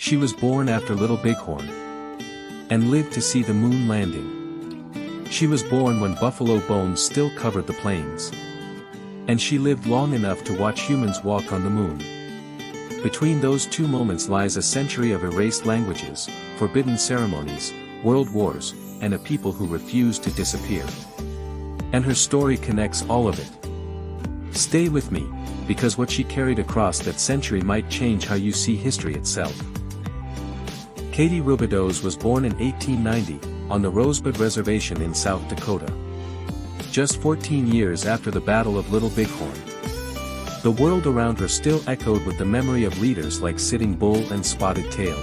She was born after Little Bighorn and lived to see the moon landing. She was born when buffalo bones still covered the plains. And she lived long enough to watch humans walk on the moon. Between those two moments lies a century of erased languages, forbidden ceremonies, world wars, and a people who refuse to disappear. And her story connects all of it. Stay with me, because what she carried across that century might change how you see history itself. Katie Roubideaux was born in 1890, on the Rosebud Reservation in South Dakota. Just 14 years after the Battle of Little Bighorn. The world around her still echoed with the memory of leaders like Sitting Bull and Spotted Tail.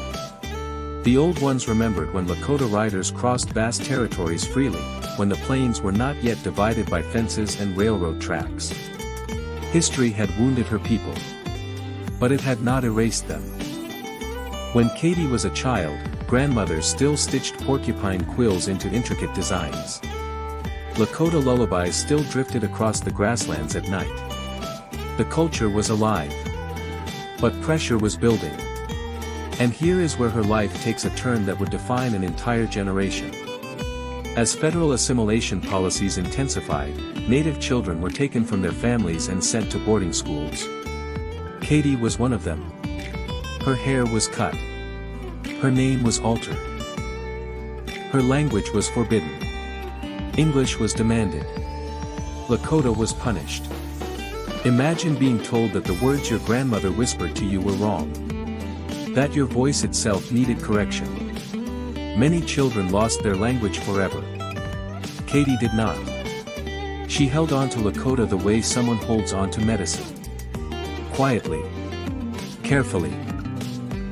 The old ones remembered when Lakota riders crossed vast territories freely, when the plains were not yet divided by fences and railroad tracks. History had wounded her people. But it had not erased them. When Katie was a child, grandmothers still stitched porcupine quills into intricate designs. Lakota lullabies still drifted across the grasslands at night. The culture was alive. But pressure was building. And here is where her life takes a turn that would define an entire generation. As federal assimilation policies intensified, Native children were taken from their families and sent to boarding schools. Katie was one of them. Her hair was cut. Her name was altered. Her language was forbidden. English was demanded. Lakota was punished. Imagine being told that the words your grandmother whispered to you were wrong. That your voice itself needed correction. Many children lost their language forever. Katie did not. She held on to Lakota the way someone holds on to medicine. Quietly. Carefully.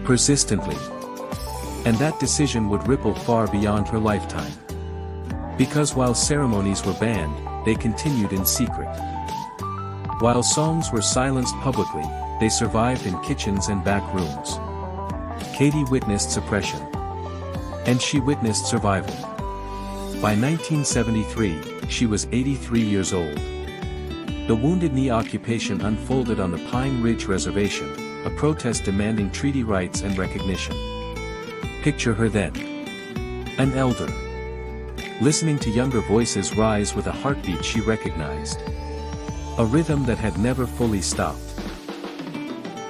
Persistently. And that decision would ripple far beyond her lifetime. Because while ceremonies were banned, they continued in secret. While songs were silenced publicly, they survived in kitchens and back rooms. Katie witnessed suppression. And she witnessed survival. By 1973, she was 83 years old. The Wounded Knee occupation unfolded on the Pine Ridge Reservation, a protest demanding treaty rights and recognition. Picture her then. An elder. Listening to younger voices rise with a heartbeat she recognized. A rhythm that had never fully stopped.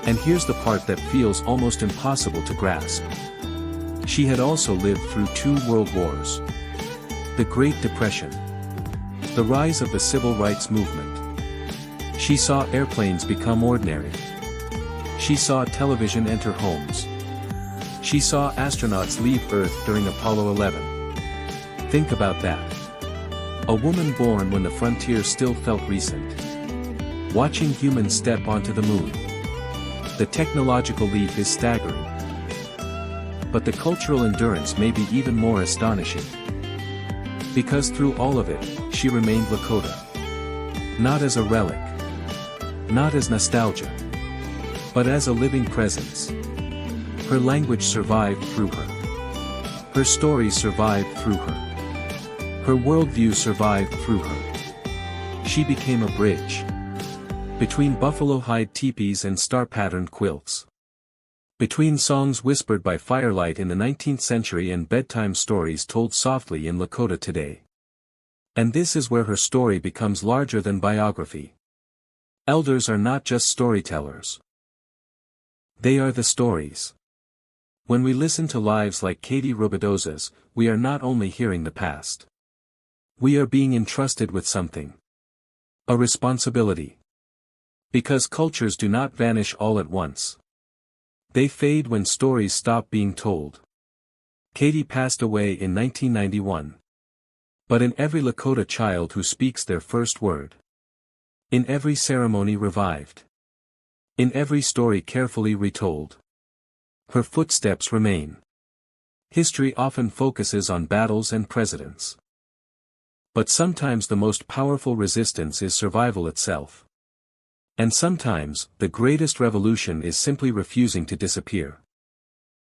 And here's the part that feels almost impossible to grasp. She had also lived through 2 world wars. The Great Depression. The rise of the Civil Rights Movement. She saw airplanes become ordinary. She saw television enter homes. She saw astronauts leave Earth during Apollo 11. Think about that. A woman born when the frontier still felt recent. Watching humans step onto the moon. The technological leap is staggering. But the cultural endurance may be even more astonishing. Because through all of it, she remained Lakota. Not as a relic. Not as nostalgia. But as a living presence. Her language survived through her. Her story survived through her. Her worldview survived through her. She became a bridge. Between buffalo hide teepees and star-patterned quilts. Between songs whispered by firelight in the 19th century and bedtime stories told softly in Lakota today. And this is where her story becomes larger than biography. Elders are not just storytellers. They are the stories. When we listen to lives like Katie Roubideaux's, we are not only hearing the past. We are being entrusted with something. A responsibility. Because cultures do not vanish all at once. They fade when stories stop being told. Katie passed away in 1991. But in every Lakota child who speaks their first word. In every ceremony revived. In every story carefully retold. Her footsteps remain. History often focuses on battles and presidents. But sometimes the most powerful resistance is survival itself. And sometimes, the greatest revolution is simply refusing to disappear.